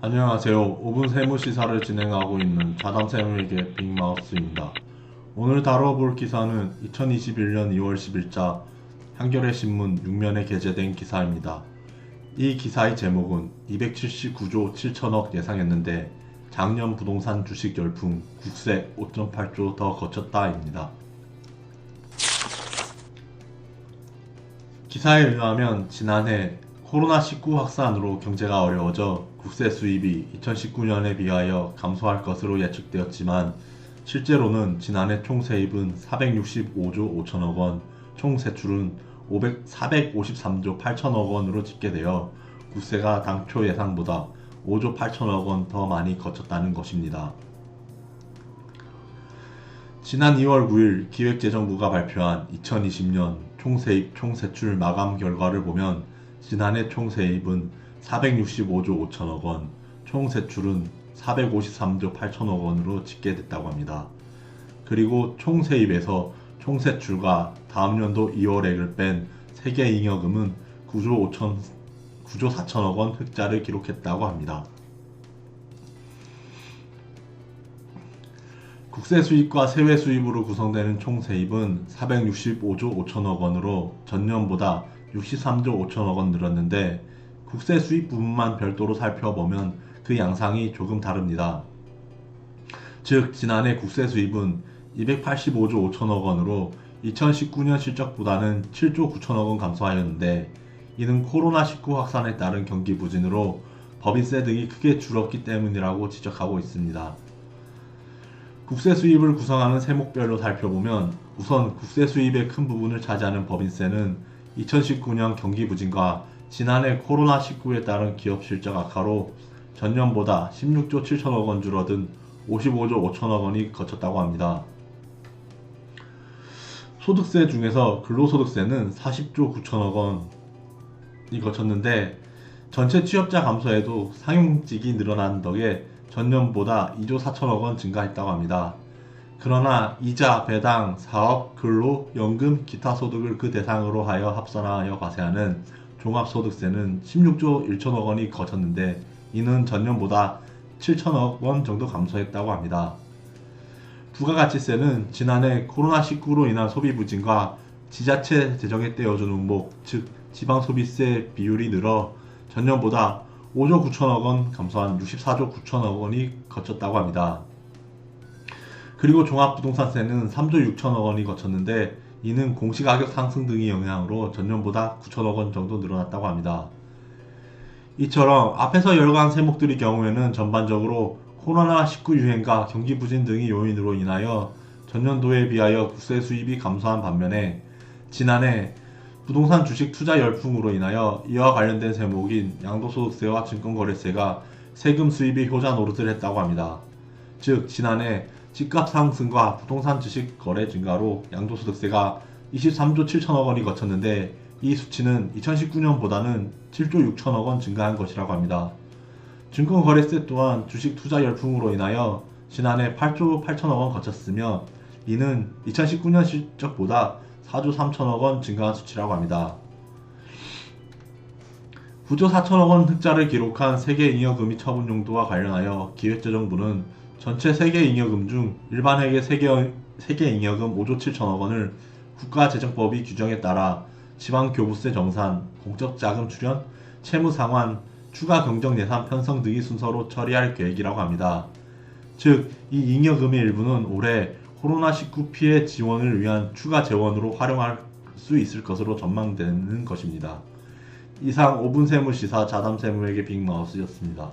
안녕하세요. 5분 세무 시사를 진행하고 있는 자담세무에게 빅마우스입니다. 오늘 다뤄볼 기사는 2021년 2월 10일자 한겨레 신문 6면에 게재된 기사입니다. 이 기사의 제목은 279조 7천억 예상했는데 작년 부동산 주식 열풍 국세 5.8조 더 거쳤다입니다. 기사에 의하면 지난해 코로나19 확산으로 경제가 어려워져 국세 수입이 2019년에 비하여 감소할 것으로 예측되었지만 실제로는 지난해 총 세입은 465조 5천억 원, 총 세출은 453조 8천억 원으로 집계되어 국세가 당초 예상보다 5조 8천억 원 더 많이 거쳤다는 것입니다. 지난 2월 9일 기획재정부가 발표한 2020년 총세입 총세출 마감 결과를 보면 지난해 총세입은 465조 5천억 원, 총세출은 453조 8천억 원으로 집계됐다고 합니다. 그리고 총세입에서 총세출과 다음 연도 2월액을 뺀 세계잉여금은 9조 4천억 원 흑자를 기록했다고 합니다. 국세 수입과 세외 수입으로 구성되는 총 세입은 465조 5천억 원으로 전년보다 63조 5천억 원 늘었는데 국세 수입 부분만 별도로 살펴보면 그 양상이 조금 다릅니다. 즉 지난해 국세 수입은 285조 5천억 원으로 2019년 실적보다는 7조 9천억 원 감소하였는데 이는 코로나19 확산에 따른 경기 부진으로 법인세 등이 크게 줄었기 때문이라고 지적하고 있습니다. 국세 수입을 구성하는 세목별로 살펴보면 우선 국세 수입의 큰 부분을 차지하는 법인세는 2019년 경기 부진과 지난해 코로나19에 따른 기업 실적 악화로 전년보다 16조 7천억 원 줄어든 55조 5천억 원이 거쳤다고 합니다. 소득세 중에서 근로소득세는 40조 9천억 원이 거쳤는데 전체 취업자 감소에도 상용직이 늘어난 덕에 전년보다 2조 4천억 원 증가했다고 합니다. 그러나 이자, 배당, 사업, 근로, 연금, 기타 소득을 그 대상으로 하여 합산하여 과세하는 종합소득세는 16조 1천억 원이 거쳤는데 이는 전년보다 7천억 원 정도 감소했다고 합니다. 부가가치세는 지난해 코로나19로 인한 소비 부진과 지자체 재정에 떼어준 운목, 즉 지방소비세 비율이 늘어 전년보다 5조 9천억 원 감소한 64조 9천억 원이 거쳤다고 합니다. 그리고 종합부동산세는 3조 6천억 원이 거쳤는데 이는 공시가격 상승 등의 영향으로 전년보다 9천억 원 정도 늘어났다고 합니다. 이처럼 앞에서 열거한 세목들의 경우에는 전반적으로 코로나19 유행과 경기 부진 등의 요인으로 인하여 전년도에 비하여 국세 수입이 감소한 반면에 지난해 부동산 주식 투자 열풍으로 인하여 이와 관련된 세목인 양도소득세와 증권거래세가 세금 수입의 효자 노릇을 했다고 합니다. 즉 지난해 집값 상승과 부동산 주식 거래 증가로 양도소득세가 23조 7천억 원이 거쳤는데 이 수치는 2019년보다는 7조 6천억 원 증가한 것이라고 합니다. 증권거래세 또한 주식 투자 열풍으로 인하여 지난해 8조 8천억 원 거쳤으며 이는 2019년 실적보다 4조 3천억 원 증가한 수치라고 합니다. 9조 4천억 원 흑자를 기록한 세계잉여금의 처분 용도와 관련하여 기획재정부는 전체 세계잉여금 중 일반회계 세계잉여금 5조 7천억 원을 국가재정법의 규정에 따라 지방교부세 정산, 공적자금 출연, 채무상환, 추가 경정예산 편성 등의 순서로 처리할 계획이라고 합니다. 즉, 이 잉여금의 일부는 올해 코로나19 피해 지원을 위한 추가 재원으로 활용할 수 있을 것으로 전망되는 것입니다. 이상 5분 세무시사 자담세무에게 빅마우스였습니다.